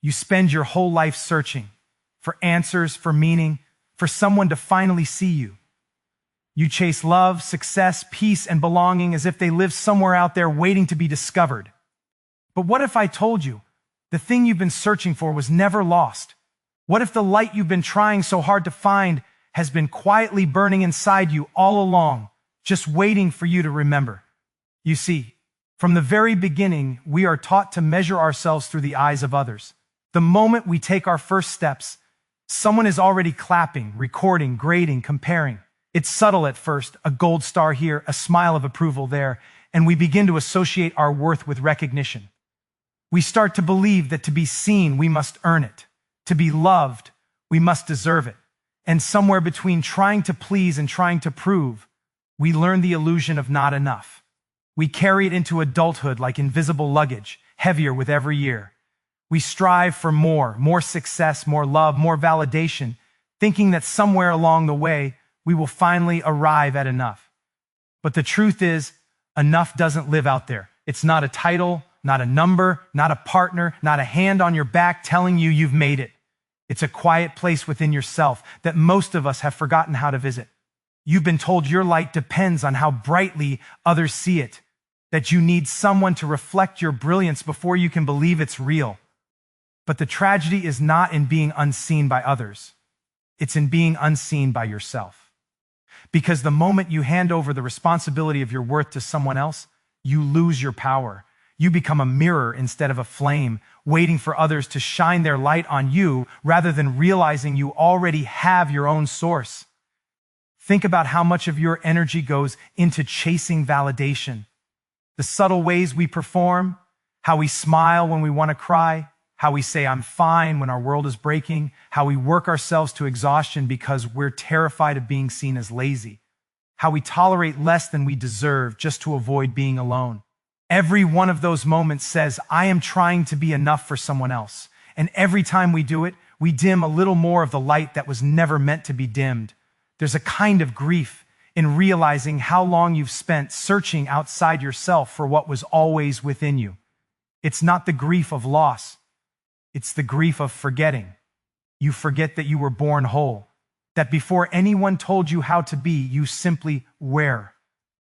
You spend your whole life searching for answers, for meaning, for someone to finally see you. You chase love, success, peace, and belonging as if they live somewhere out there waiting to be discovered. But what if I told you the thing you've been searching for was never lost? What if the light you've been trying so hard to find has been quietly burning inside you all along, just waiting for you to remember? You see, from the very beginning, we are taught to measure ourselves through the eyes of others. The moment we take our first steps, someone is already clapping, recording, grading, comparing. It's subtle at first, a gold star here, a smile of approval there, and we begin to associate our worth with recognition. We start to believe that to be seen, we must earn it. To be loved, we must deserve it. And somewhere between trying to please and trying to prove, we learn the illusion of not enough. We carry it into adulthood like invisible luggage, heavier with every year. We strive for more success, more love, more validation, thinking that somewhere along the way, we will finally arrive at enough. But the truth is, enough doesn't live out there. It's not a title, not a number, not a partner, not a hand on your back telling you you've made it. It's a quiet place within yourself that most of us have forgotten how to visit. You've been told your light depends on how brightly others see it, that you need someone to reflect your brilliance before you can believe it's real. But the tragedy is not in being unseen by others. It's in being unseen by yourself. Because the moment you hand over the responsibility of your worth to someone else, you lose your power. You become a mirror instead of a flame, waiting for others to shine their light on you rather than realizing you already have your own source. Think about how much of your energy goes into chasing validation. The subtle ways we perform, how we smile when we want to cry, how we say I'm fine when our world is breaking, how we work ourselves to exhaustion because we're terrified of being seen as lazy, how we tolerate less than we deserve just to avoid being alone. Every one of those moments says, I am trying to be enough for someone else. And every time we do it, we dim a little more of the light that was never meant to be dimmed. There's a kind of grief in realizing how long you've spent searching outside yourself for what was always within you. It's not the grief of loss. It's the grief of forgetting. You forget that you were born whole, that before anyone told you how to be, you simply were.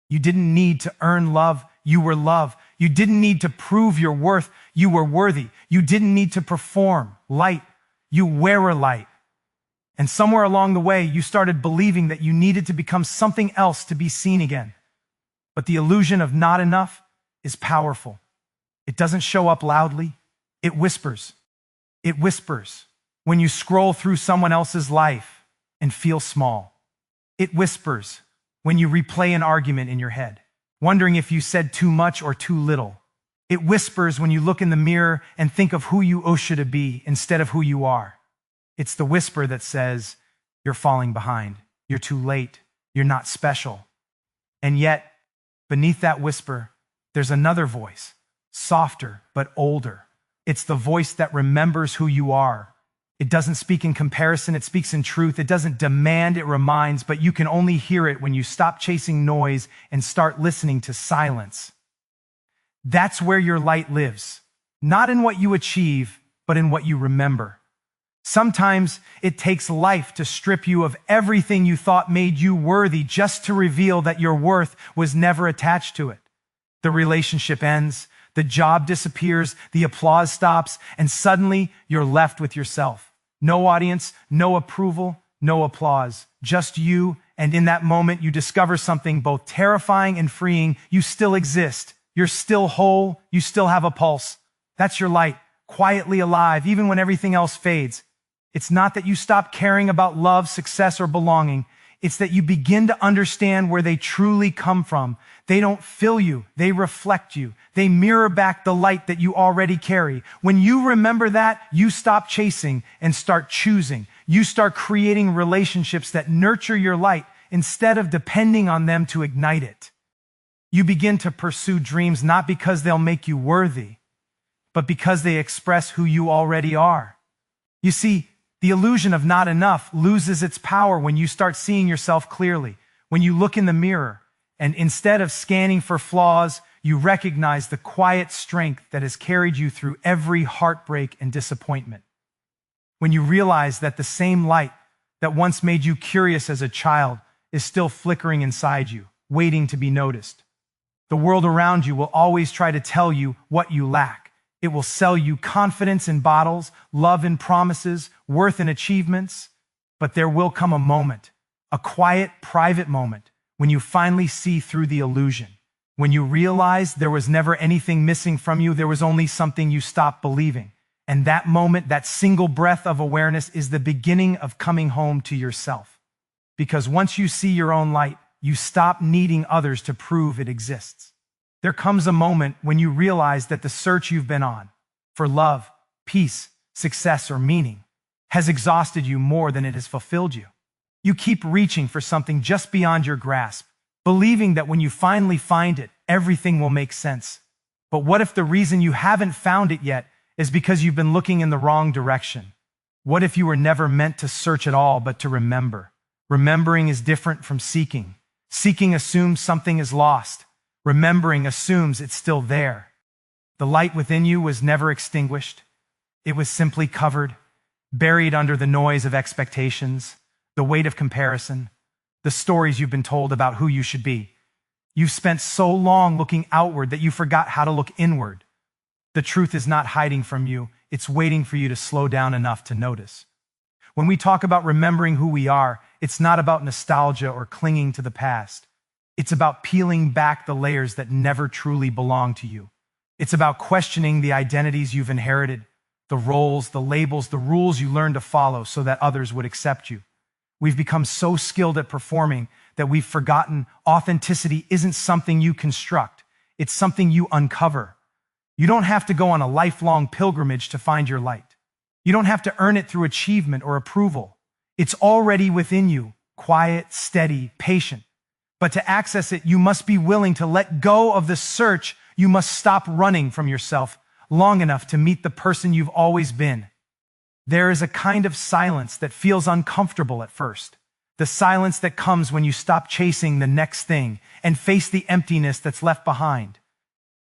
You didn't need to earn love. You were love. You didn't need to prove your worth. You were worthy. You didn't need to perform. Light. You were a light. And somewhere along the way, you started believing that you needed to become something else to be seen again. But the illusion of not enough is powerful. It doesn't show up loudly. It whispers. It whispers when you scroll through someone else's life and feel small. It whispers when you replay an argument in your head, wondering if you said too much or too little. It whispers when you look in the mirror and think of who you should be instead of who you are. It's the whisper that says, you're falling behind, you're too late, you're not special. And yet, beneath that whisper, there's another voice, softer but older. It's the voice that remembers who you are. It doesn't speak in comparison, it speaks in truth. It doesn't demand, it reminds, but you can only hear it when you stop chasing noise and start listening to silence. That's where your light lives, not in what you achieve, but in what you remember. Sometimes it takes life to strip you of everything you thought made you worthy just to reveal that your worth was never attached to it. The relationship ends, the job disappears, the applause stops, and suddenly you're left with yourself. No audience, no approval, no applause, just you, and in that moment you discover something both terrifying and freeing. You still exist. You're still whole. You still have a pulse. That's your light, quietly alive, even when everything else fades. It's not that you stop caring about love, success, or belonging. It's that you begin to understand where they truly come from. They don't fill you. They reflect you. They mirror back the light that you already carry. When you remember that, you stop chasing and start choosing. You start creating relationships that nurture your light instead of depending on them to ignite it. You begin to pursue dreams not because they'll make you worthy, but because they express who you already are. You see, the illusion of not enough loses its power when you start seeing yourself clearly, when you look in the mirror, and instead of scanning for flaws, you recognize the quiet strength that has carried you through every heartbreak and disappointment. When you realize that the same light that once made you curious as a child is still flickering inside you, waiting to be noticed. The world around you will always try to tell you what you lack. It will sell you confidence in bottles, love in promises, worth in achievements. But there will come a moment, a quiet, private moment, when you finally see through the illusion. When you realize there was never anything missing from you, there was only something you stopped believing. And that moment, that single breath of awareness, is the beginning of coming home to yourself. Because once you see your own light, you stop needing others to prove it exists. There comes a moment when you realize that the search you've been on for love, peace, success, or meaning has exhausted you more than it has fulfilled you. You keep reaching for something just beyond your grasp, believing that when you finally find it, everything will make sense. But what if the reason you haven't found it yet is because you've been looking in the wrong direction? What if you were never meant to search at all, but to remember? Remembering is different from seeking. Seeking assumes something is lost. Remembering assumes it's still there. The light within you was never extinguished. It was simply covered, buried under the noise of expectations, the weight of comparison, the stories you've been told about who you should be. You've spent so long looking outward that you forgot how to look inward. The truth is not hiding from you. It's waiting for you to slow down enough to notice. When we talk about remembering who we are, it's not about nostalgia or clinging to the past. It's about peeling back the layers that never truly belong to you. It's about questioning the identities you've inherited, the roles, the labels, the rules you learned to follow so that others would accept you. We've become so skilled at performing that we've forgotten authenticity isn't something you construct. It's something you uncover. You don't have to go on a lifelong pilgrimage to find your light. You don't have to earn it through achievement or approval. It's already within you, quiet, steady, patient. But to access it, you must be willing to let go of the search. You must stop running from yourself long enough to meet the person you've always been. There is a kind of silence that feels uncomfortable at first. The silence that comes when you stop chasing the next thing and face the emptiness that's left behind.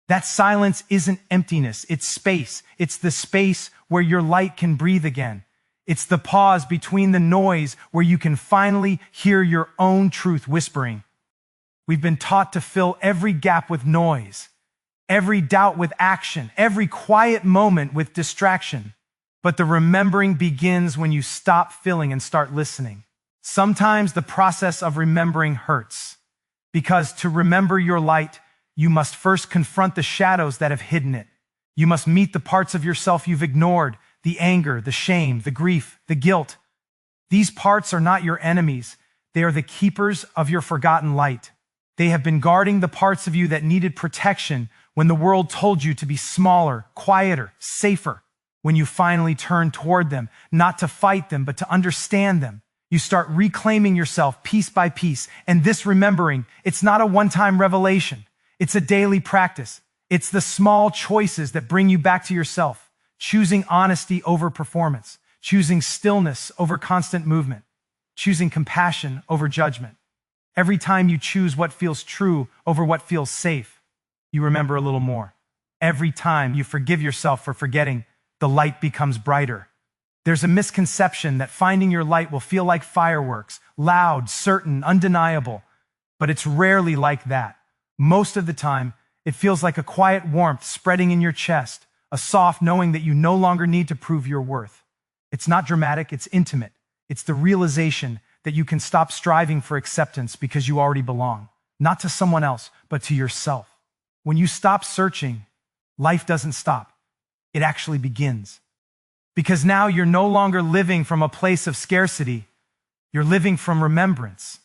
That silence isn't emptiness, it's space. It's the space where your light can breathe again. It's the pause between the noise where you can finally hear your own truth whispering. We've been taught to fill every gap with noise, every doubt with action, every quiet moment with distraction. But the remembering begins when you stop filling and start listening. Sometimes the process of remembering hurts, because to remember your light, you must first confront the shadows that have hidden it. You must meet the parts of yourself you've ignored, the anger, the shame, the grief, the guilt. These parts are not your enemies. They are the keepers of your forgotten light. They have been guarding the parts of you that needed protection when the world told you to be smaller, quieter, safer. When you finally turn toward them, not to fight them, but to understand them, you start reclaiming yourself piece by piece. And this remembering, it's not a one-time revelation. It's a daily practice. It's the small choices that bring you back to yourself, choosing honesty over performance, choosing stillness over constant movement, choosing compassion over judgment. Every time you choose what feels true over what feels safe, you remember a little more. Every time you forgive yourself for forgetting, the light becomes brighter. There's a misconception that finding your light will feel like fireworks, loud, certain, undeniable, but it's rarely like that. Most of the time, it feels like a quiet warmth spreading in your chest, a soft knowing that you no longer need to prove your worth. It's not dramatic, it's intimate. It's the realization that you can stop striving for acceptance because you already belong, not to someone else, but to yourself. When you stop searching, life doesn't stop. It actually begins. Because now you're no longer living from a place of scarcity. You're living from remembrance.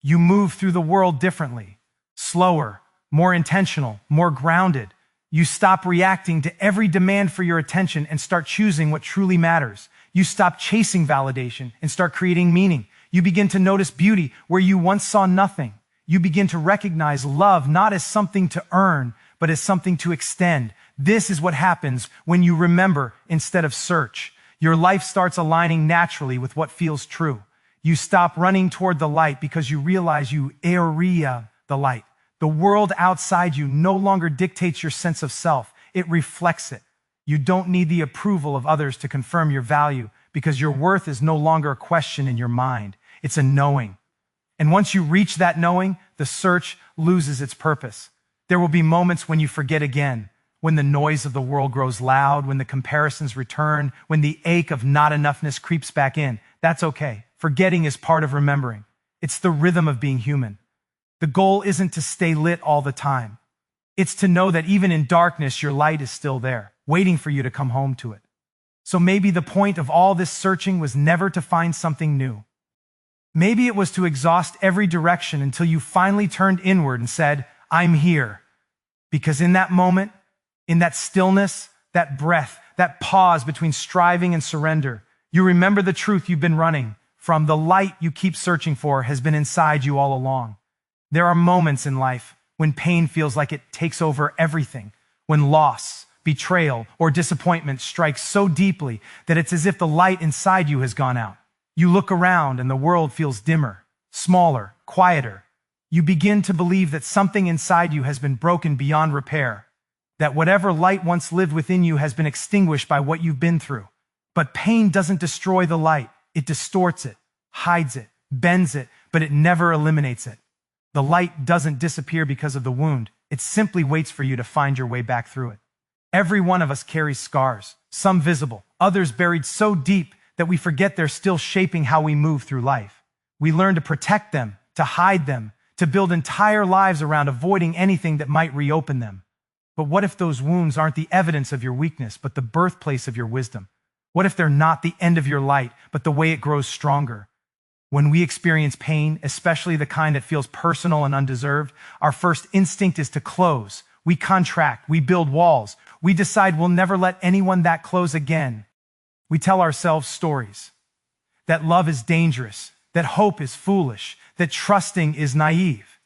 You move through the world differently, slower, more intentional, more grounded. You stop reacting to every demand for your attention and start choosing what truly matters. You stop chasing validation and start creating meaning. You begin to notice beauty where you once saw nothing. You begin to recognize love not as something to earn, but as something to extend. This is what happens when you remember instead of search. Your life starts aligning naturally with what feels true. You stop running toward the light because you realize you area the light. The world outside you no longer dictates your sense of self. It reflects it. You don't need the approval of others to confirm your value because your worth is no longer a question in your mind. It's a knowing. And once you reach that knowing, the search loses its purpose. There will be moments when you forget again, when the noise of the world grows loud, when the comparisons return, when the ache of not enoughness creeps back in. That's okay. Forgetting is part of remembering. It's the rhythm of being human. The goal isn't to stay lit all the time. It's to know that even in darkness, your light is still there, waiting for you to come home to it. So maybe the point of all this searching was never to find something new. Maybe it was to exhaust every direction until you finally turned inward and said, I'm here. Because in that moment, in that stillness, that breath, that pause between striving and surrender, you remember the truth you've been running from. The light you keep searching for has been inside you all along. There are moments in life when pain feels like it takes over everything, when loss, betrayal, or disappointment strikes so deeply that it's as if the light inside you has gone out. You look around and the world feels dimmer, smaller, quieter. You begin to believe that something inside you has been broken beyond repair, that whatever light once lived within you has been extinguished by what you've been through. But pain doesn't destroy the light. It distorts it, hides it, bends it, but it never eliminates it. The light doesn't disappear because of the wound. It simply waits for you to find your way back through it. Every one of us carries scars, some visible, others buried so deep that we forget they're still shaping how we move through life. We learn to protect them, to hide them, to build entire lives around avoiding anything that might reopen them. But what if those wounds aren't the evidence of your weakness, but the birthplace of your wisdom? What if they're not the end of your light, but the way it grows stronger? When we experience pain, especially the kind that feels personal and undeserved, our first instinct is to close. We contract, we build walls. We decide we'll never let anyone that close again. We tell ourselves stories that love is dangerous, that hope is foolish, that trusting is naive.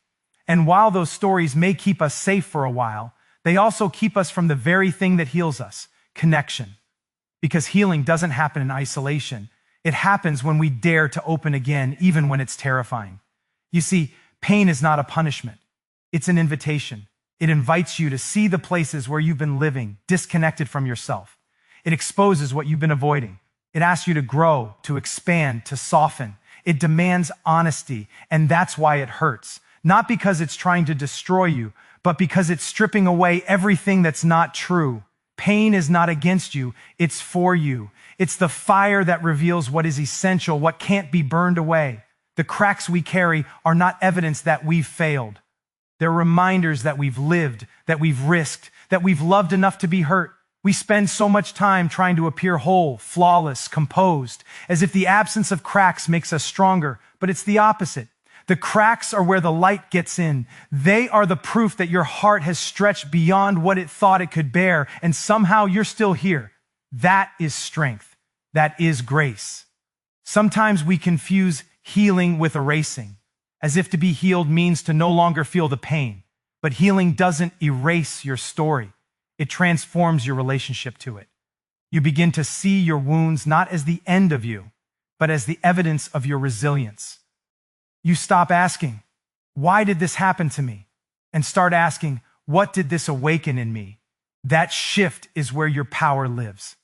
And while those stories may keep us safe for a while, they also keep us from the very thing that heals us, connection. Because healing doesn't happen in isolation. It happens when we dare to open again, even when it's terrifying. You see, pain is not a punishment. It's an invitation. It invites you to see the places where you've been living, disconnected from yourself. It exposes what you've been avoiding. It asks you to grow, to expand, to soften. It demands honesty, and that's why it hurts. Not because it's trying to destroy you, but because it's stripping away everything that's not true. Pain is not against you, it's for you. It's the fire that reveals what is essential, what can't be burned away. The cracks we carry are not evidence that we've failed. They're reminders that we've lived, that we've risked, that we've loved enough to be hurt. We spend so much time trying to appear whole, flawless, composed, as if the absence of cracks makes us stronger, but it's the opposite. The cracks are where the light gets in. They are the proof that your heart has stretched beyond what it thought it could bear, and somehow you're still here. That is strength. That is grace. Sometimes we confuse healing with erasing, as if to be healed means to no longer feel the pain. But healing doesn't erase your story. It transforms your relationship to it. You begin to see your wounds not as the end of you, but as the evidence of your resilience. You stop asking, why did this happen to me? And start asking, what did this awaken in me? That shift is where your power lives.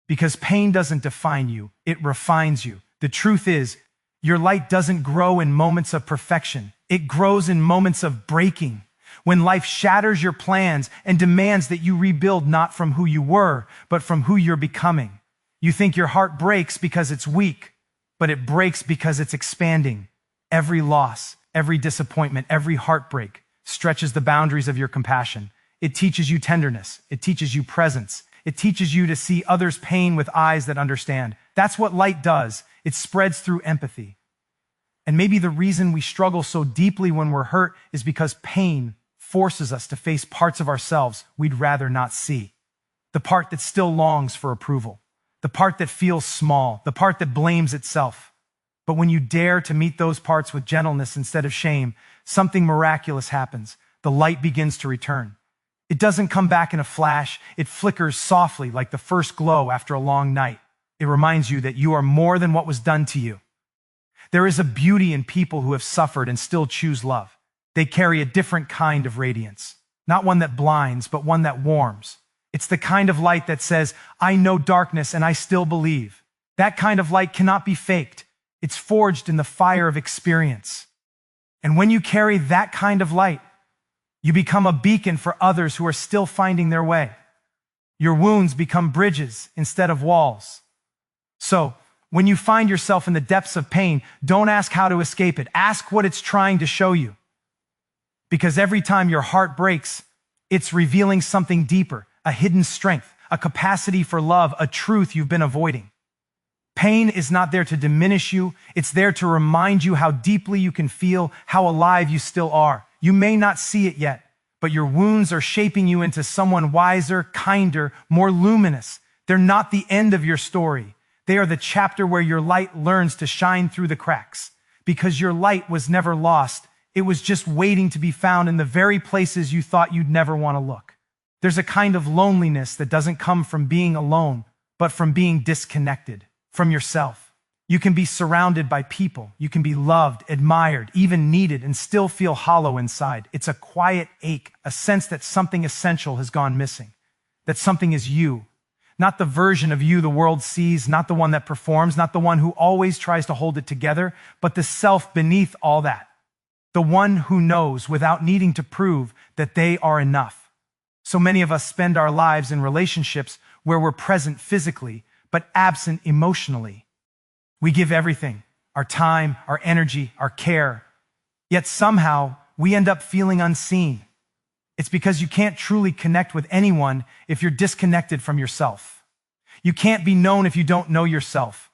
Because pain doesn't define you, it refines you. The truth is, your light doesn't grow in moments of perfection. It grows in moments of breaking. When life shatters your plans and demands that you rebuild not from who you were, but from who you're becoming. You think your heart breaks because it's weak, but it breaks because it's expanding. Every loss, every disappointment, every heartbreak stretches the boundaries of your compassion. It teaches you tenderness. It teaches you presence. It teaches you to see others' pain with eyes that understand. That's what light does. It spreads through empathy. And maybe the reason we struggle so deeply when we're hurt is because pain forces us to face parts of ourselves we'd rather not see. The part that still longs for approval. The part that feels small. The part that blames itself. But when you dare to meet those parts with gentleness instead of shame, something miraculous happens. The light begins to return. It doesn't come back in a flash. It flickers softly like the first glow after a long night. It reminds you that you are more than what was done to you. There is a beauty in people who have suffered and still choose love. They carry a different kind of radiance, not one that blinds, but one that warms. It's the kind of light that says, I know darkness and I still believe. That kind of light cannot be faked. It's forged in the fire of experience. And when you carry that kind of light, you become a beacon for others who are still finding their way. Your wounds become bridges instead of walls. So, when you find yourself in the depths of pain, don't ask how to escape it. Ask what it's trying to show you. Because every time your heart breaks, it's revealing something deeper, a hidden strength, a capacity for love, a truth you've been avoiding. Pain is not there to diminish you. It's there to remind you how deeply you can feel, how alive you still are. You may not see it yet, but your wounds are shaping you into someone wiser, kinder, more luminous. They're not the end of your story. They are the chapter where your light learns to shine through the cracks. Because your light was never lost. It was just waiting to be found in the very places you thought you'd never want to look. There's a kind of loneliness that doesn't come from being alone, but from being disconnected from yourself. You can be surrounded by people. You can be loved, admired, even needed, and still feel hollow inside. It's a quiet ache, a sense that something essential has gone missing, that something is you. Not the version of you the world sees, not the one that performs, not the one who always tries to hold it together, but the self beneath all that. The one who knows without needing to prove that they are enough. So many of us spend our lives in relationships where we're present physically, but absent emotionally. We give everything, our time, our energy, our care, yet somehow we end up feeling unseen. It's because you can't truly connect with anyone if you're disconnected from yourself. You can't be known if you don't know yourself.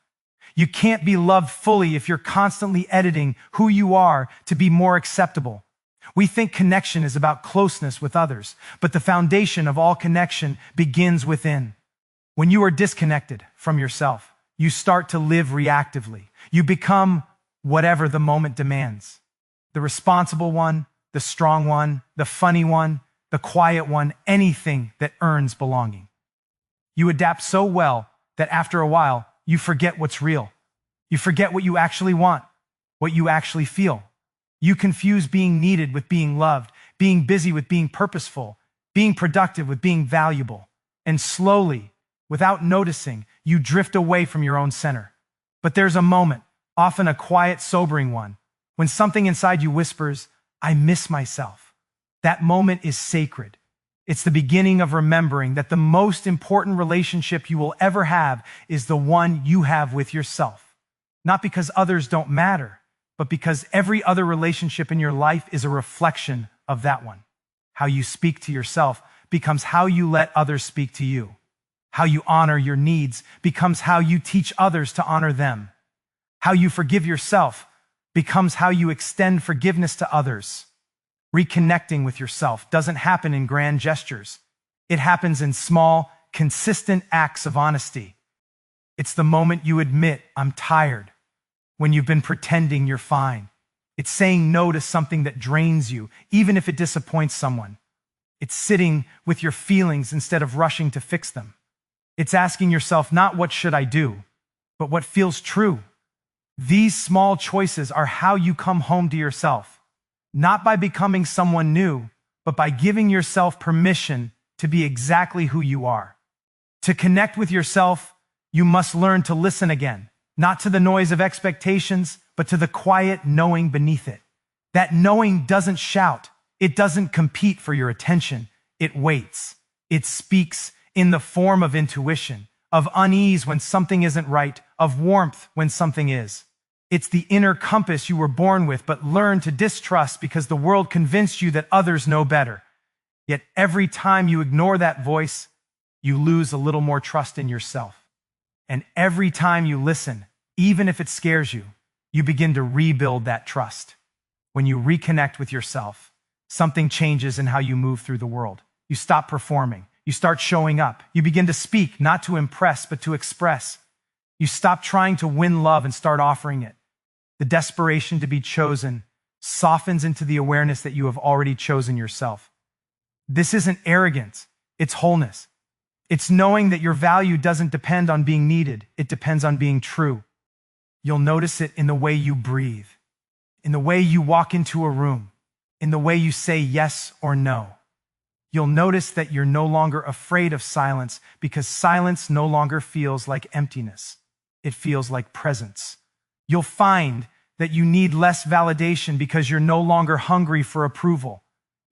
You can't be loved fully if you're constantly editing who you are to be more acceptable. We think connection is about closeness with others, but the foundation of all connection begins within. When you are disconnected from yourself, you start to live reactively. You become whatever the moment demands. The responsible one, the strong one, the funny one, the quiet one, anything that earns belonging. You adapt so well that after a while, you forget what's real. You forget what you actually want, what you actually feel. You confuse being needed with being loved, being busy with being purposeful, being productive with being valuable. And slowly, without noticing, you drift away from your own center. But there's a moment, often a quiet, sobering one, when something inside you whispers, I miss myself. That moment is sacred. It's the beginning of remembering that the most important relationship you will ever have is the one you have with yourself. Not because others don't matter, but because every other relationship in your life is a reflection of that one. How you speak to yourself becomes how you let others speak to you. How you honor your needs becomes how you teach others to honor them. How you forgive yourself becomes how you extend forgiveness to others. Reconnecting with yourself doesn't happen in grand gestures. It happens in small, consistent acts of honesty. It's the moment you admit, I'm tired, when you've been pretending you're fine. It's saying no to something that drains you, even if it disappoints someone. It's sitting with your feelings instead of rushing to fix them. It's asking yourself not what should I do, but what feels true. These small choices are how you come home to yourself, not by becoming someone new, but by giving yourself permission to be exactly who you are. To connect with yourself, you must learn to listen again, not to the noise of expectations, but to the quiet knowing beneath it. That knowing doesn't shout. It doesn't compete for your attention. It waits. It speaks in the form of intuition, of unease when something isn't right, of warmth when something is. It's the inner compass you were born with, but learned to distrust because the world convinced you that others know better. Yet every time you ignore that voice, you lose a little more trust in yourself. And every time you listen, even if it scares you, you begin to rebuild that trust. When you reconnect with yourself, something changes in how you move through the world. You stop performing. You start showing up. You begin to speak, not to impress, but to express. You stop trying to win love and start offering it. The desperation to be chosen softens into the awareness that you have already chosen yourself. This isn't arrogance, it's wholeness. It's knowing that your value doesn't depend on being needed, it depends on being true. You'll notice it in the way you breathe, in the way you walk into a room, in the way you say yes or no. You'll notice that you're no longer afraid of silence because silence no longer feels like emptiness. It feels like presence. You'll find that you need less validation because you're no longer hungry for approval.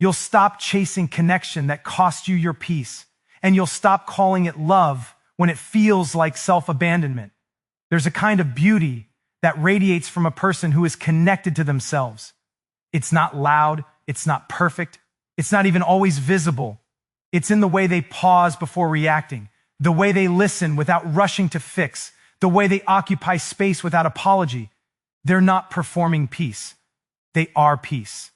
You'll stop chasing connection that cost you your peace, and you'll stop calling it love when it feels like self-abandonment. There's a kind of beauty that radiates from a person who is connected to themselves. It's not loud, it's not perfect, it's not even always visible. It's in the way they pause before reacting, the way they listen without rushing to fix, the way they occupy space without apology. They're not performing peace. They are peace.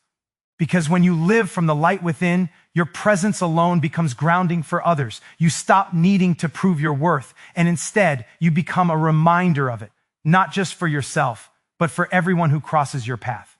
Because when you live from the light within, your presence alone becomes grounding for others. You stop needing to prove your worth, and instead, you become a reminder of it, not just for yourself, but for everyone who crosses your path.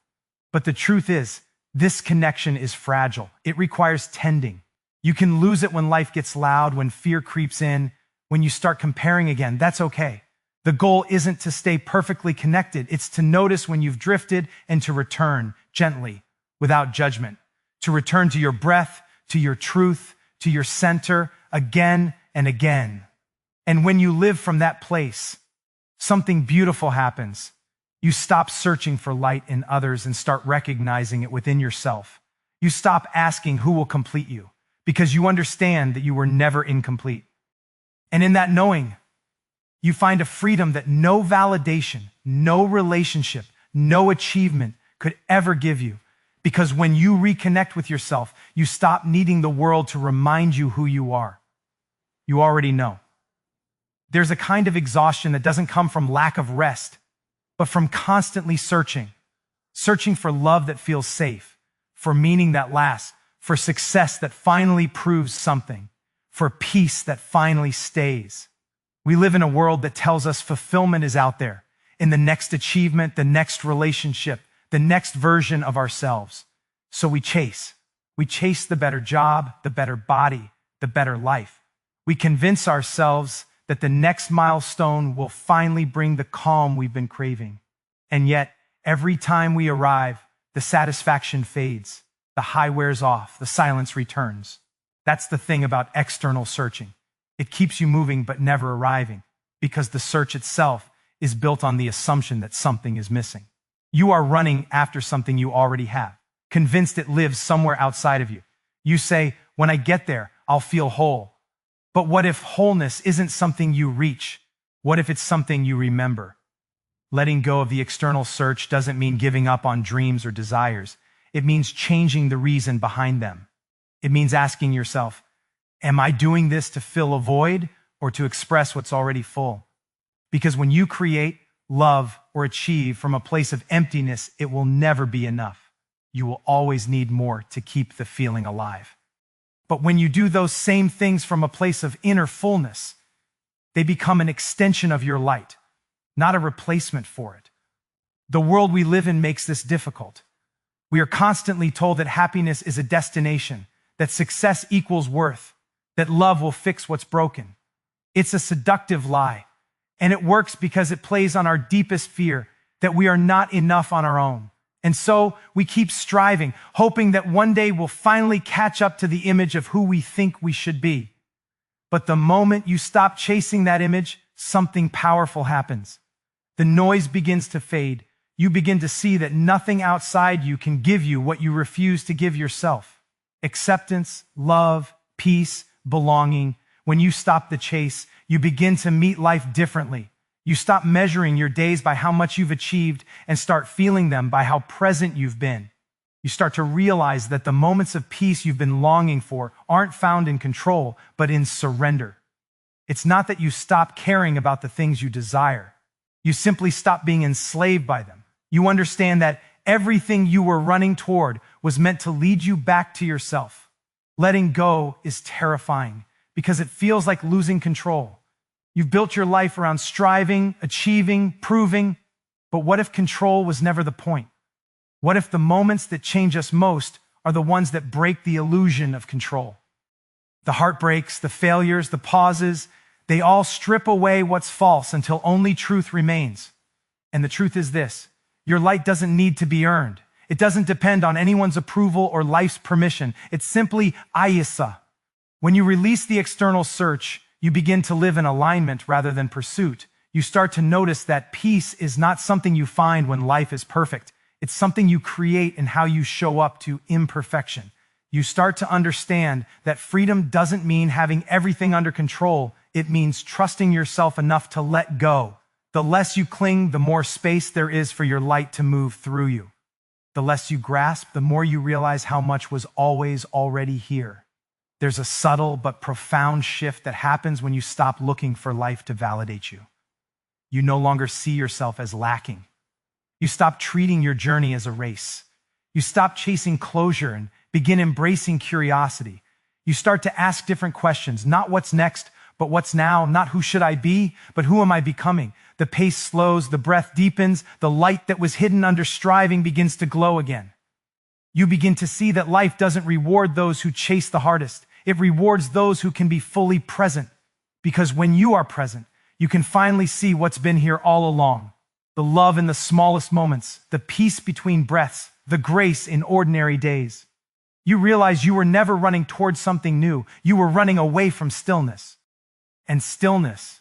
But the truth is, this connection is fragile. It requires tending. You can lose it when life gets loud, when fear creeps in, when you start comparing again. That's okay. The goal isn't to stay perfectly connected. It's to notice when you've drifted and to return gently, without judgment, to return to your breath, to your truth, to your center again and again. And when you live from that place, something beautiful happens. You stop searching for light in others and start recognizing it within yourself. You stop asking who will complete you because you understand that you were never incomplete. And in that knowing, you find a freedom that no validation, no relationship, no achievement could ever give you. Because when you reconnect with yourself, you stop needing the world to remind you who you are. You already know. There's a kind of exhaustion that doesn't come from lack of rest, but from constantly searching for love that feels safe, for meaning that lasts, for success that finally proves something, for peace that finally stays. We live in a world that tells us fulfillment is out there, in the next achievement, the next relationship, the next version of ourselves. So we chase. We chase the better job, the better body, the better life. We convince ourselves that the next milestone will finally bring the calm we've been craving. And yet, every time we arrive, the satisfaction fades, the high wears off, the silence returns. That's the thing about external searching. It keeps you moving but never arriving, because the search itself is built on the assumption that something is missing. You are running after something you already have, convinced it lives somewhere outside of you. You say, when I get there, I'll feel whole. But what if wholeness isn't something you reach? What if it's something you remember? Letting go of the external search doesn't mean giving up on dreams or desires. It means changing the reason behind them. It means asking yourself, am I doing this to fill a void or to express what's already full? Because when you create, love, or achieve from a place of emptiness, it will never be enough. You will always need more to keep the feeling alive. But when you do those same things from a place of inner fullness, they become an extension of your light, not a replacement for it. The world we live in makes this difficult. We are constantly told that happiness is a destination, that success equals worth, that love will fix what's broken. It's a seductive lie, and it works because it plays on our deepest fear that we are not enough on our own. And so we keep striving, hoping that one day we'll finally catch up to the image of who we think we should be. But the moment you stop chasing that image, something powerful happens. The noise begins to fade. You begin to see that nothing outside you can give you what you refuse to give yourself. Acceptance, love, peace, belonging. When you stop the chase, you begin to meet life differently. You stop measuring your days by how much you've achieved and start feeling them by how present you've been. You start to realize that the moments of peace you've been longing for aren't found in control, but in surrender. It's not that you stop caring about the things you desire. You simply stop being enslaved by them. You understand that everything you were running toward was meant to lead you back to yourself. Letting go is terrifying because it feels like losing control. You've built your life around striving, achieving, proving, but what if control was never the point? What if the moments that change us most are the ones that break the illusion of control? The heartbreaks, the failures, the pauses, they all strip away what's false until only truth remains. And the truth is this: your light doesn't need to be earned. It doesn't depend on anyone's approval or life's permission. It's simply ayasa. When you release the external search, you begin to live in alignment rather than pursuit. You start to notice that peace is not something you find when life is perfect. It's something you create in how you show up to imperfection. You start to understand that freedom doesn't mean having everything under control. It means trusting yourself enough to let go. The less you cling, the more space there is for your light to move through you. The less you grasp, the more you realize how much was always already here. There's a subtle but profound shift that happens when you stop looking for life to validate you. You no longer see yourself as lacking. You stop treating your journey as a race. You stop chasing closure and begin embracing curiosity. You start to ask different questions, not what's next, but what's now, not who should I be, but who am I becoming? The pace slows, the breath deepens, the light that was hidden under striving begins to glow again. You begin to see that life doesn't reward those who chase the hardest. It rewards those who can be fully present. Because when you are present, you can finally see what's been here all along. The love in the smallest moments, the peace between breaths, the grace in ordinary days. You realize you were never running towards something new. You were running away from stillness. And stillness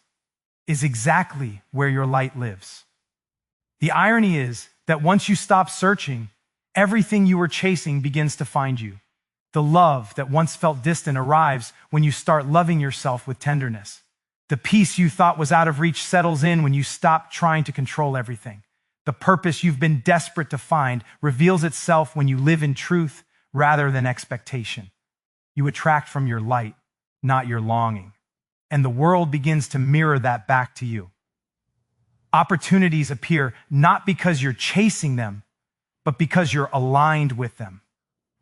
is exactly where your light lives. The irony is that once you stop searching, everything you were chasing begins to find you. The love that once felt distant arrives when you start loving yourself with tenderness. The peace you thought was out of reach settles in when you stop trying to control everything. The purpose you've been desperate to find reveals itself when you live in truth rather than expectation. You attract from your light, not your longing. And the world begins to mirror that back to you. Opportunities appear not because you're chasing them, but because you're aligned with them.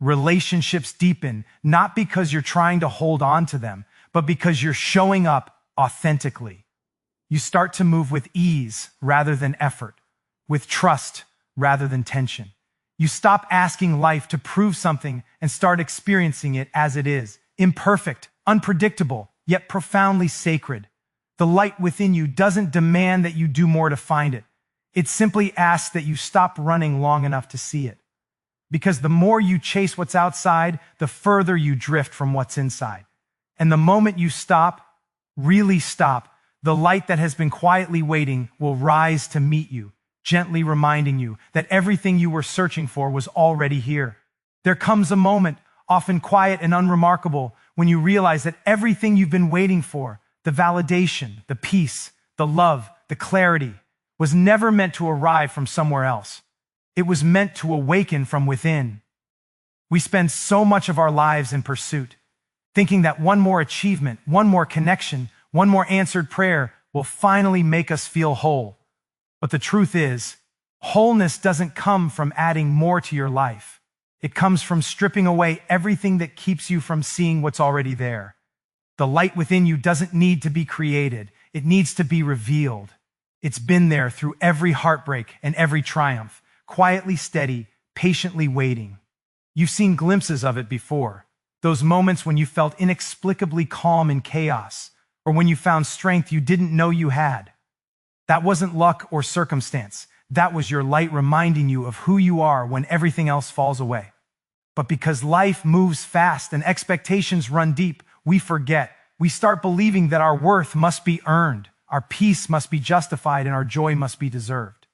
Relationships deepen not because you're trying to hold on to them, but because you're showing up authentically. You start to move with ease rather than effort, with trust rather than tension. You stop asking life to prove something and start experiencing it as it is, imperfect, unpredictable, yet profoundly sacred. The light within you doesn't demand that you do more to find it. It simply asks that you stop running long enough to see it. Because the more you chase what's outside, the further you drift from what's inside. And the moment you stop, really stop, the light that has been quietly waiting will rise to meet you, gently reminding you that everything you were searching for was already here. There comes a moment, often quiet and unremarkable, when you realize that everything you've been waiting for, the validation, the peace, the love, the clarity, was never meant to arrive from somewhere else. It was meant to awaken from within. We spend so much of our lives in pursuit, thinking that one more achievement, one more connection, one more answered prayer will finally make us feel whole. But the truth is, wholeness doesn't come from adding more to your life. It comes from stripping away everything that keeps you from seeing what's already there. The light within you doesn't need to be created. It needs to be revealed. It's been there through every heartbreak and every triumph, quietly steady, patiently waiting. You've seen glimpses of it before. Those moments when you felt inexplicably calm in chaos, or when you found strength you didn't know you had. That wasn't luck or circumstance. That was your light reminding you of who you are when everything else falls away. But because life moves fast and expectations run deep, we forget. We start believing that our worth must be earned, our peace must be justified, and our joy must be deserved.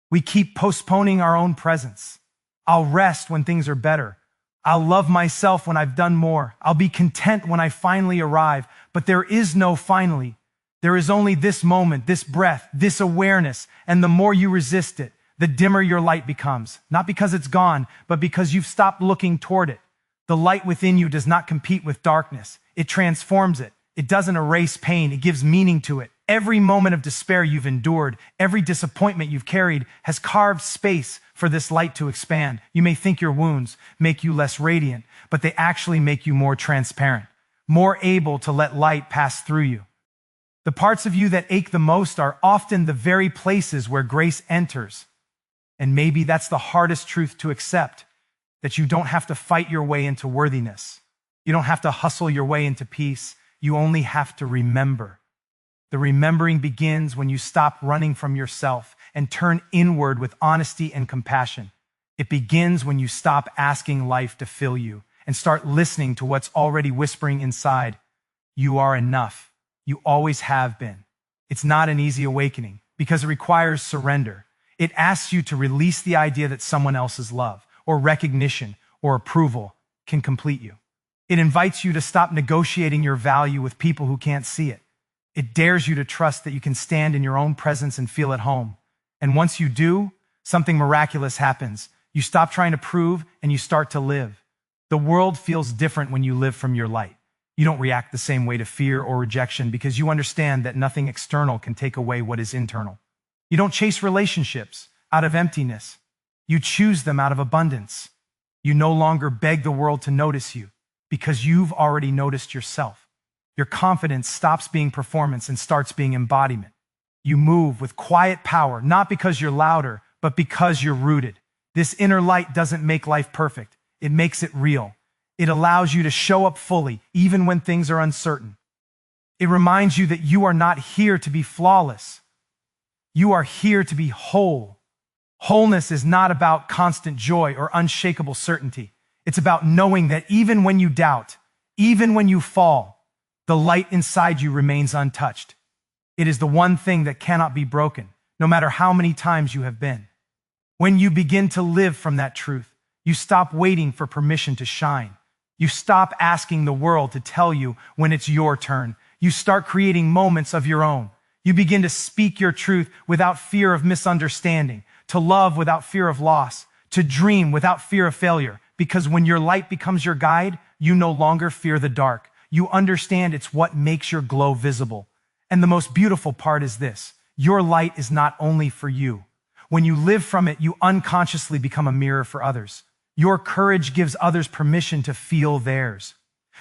We keep postponing our own presence. I'll rest when things are better. I'll love myself when I've done more. I'll be content when I finally arrive. But there is no finally. There is only this moment, this breath, this awareness, and the more you resist it, the dimmer your light becomes. Not because it's gone, but because you've stopped looking toward it. The light within you does not compete with darkness. It transforms it. It doesn't erase pain. It gives meaning to it. Every moment of despair you've endured, every disappointment you've carried has carved space for this light to expand. You may think your wounds make you less radiant, but they actually make you more transparent, more able to let light pass through you. The parts of you that ache the most are often the very places where grace enters. And maybe that's the hardest truth to accept, that you don't have to fight your way into worthiness. You don't have to hustle your way into peace. You only have to remember. The remembering begins when you stop running from yourself and turn inward with honesty and compassion. It begins when you stop asking life to fill you and start listening to what's already whispering inside. You are enough. You always have been. It's not an easy awakening because it requires surrender. It asks you to release the idea that someone else's love or recognition or approval can complete you. It invites you to stop negotiating your value with people who can't see it. It dares you to trust that you can stand in your own presence and feel at home. And once you do, something miraculous happens. You stop trying to prove and you start to live. The world feels different when you live from your light. You don't react the same way to fear or rejection because you understand that nothing external can take away what is internal. You don't chase relationships out of emptiness. You choose them out of abundance. You no longer beg the world to notice you because you've already noticed yourself. Your confidence stops being performance and starts being embodiment. You move with quiet power, not because you're louder, but because you're rooted. This inner light doesn't make life perfect. It makes it real. It allows you to show up fully, even when things are uncertain. It reminds you that you are not here to be flawless. You are here to be whole. Wholeness is not about constant joy or unshakable certainty. It's about knowing that even when you doubt, even when you fall, the light inside you remains untouched. It is the one thing that cannot be broken, no matter how many times you have been. When you begin to live from that truth, you stop waiting for permission to shine. You stop asking the world to tell you when it's your turn. You start creating moments of your own. You begin to speak your truth without fear of misunderstanding, to love without fear of loss, to dream without fear of failure. Because when your light becomes your guide, you no longer fear the dark. You understand it's what makes your glow visible. And the most beautiful part is this: your light is not only for you. When you live from it, you unconsciously become a mirror for others. Your courage gives others permission to feel theirs.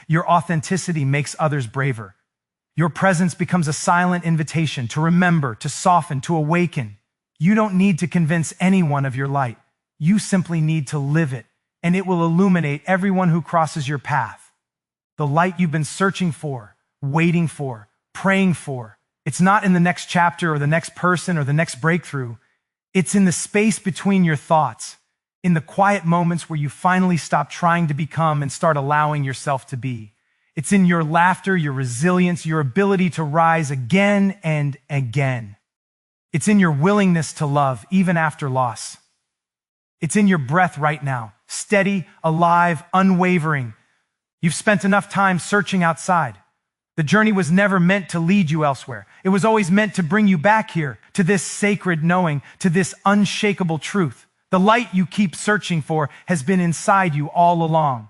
Your authenticity makes others braver. Your presence becomes a silent invitation to remember, to soften, to awaken. You don't need to convince anyone of your light. You simply need to live it, and it will illuminate everyone who crosses your path. The light you've been searching for, waiting for, praying for. It's not in the next chapter or the next person or the next breakthrough. It's in the space between your thoughts, in the quiet moments where you finally stop trying to become and start allowing yourself to be. It's in your laughter, your resilience, your ability to rise again and again. It's in your willingness to love even after loss. It's in your breath right now, steady, alive, unwavering. You've spent enough time searching outside. The journey was never meant to lead you elsewhere. It was always meant to bring you back here, to this sacred knowing, to this unshakable truth. The light you keep searching for has been inside you all along.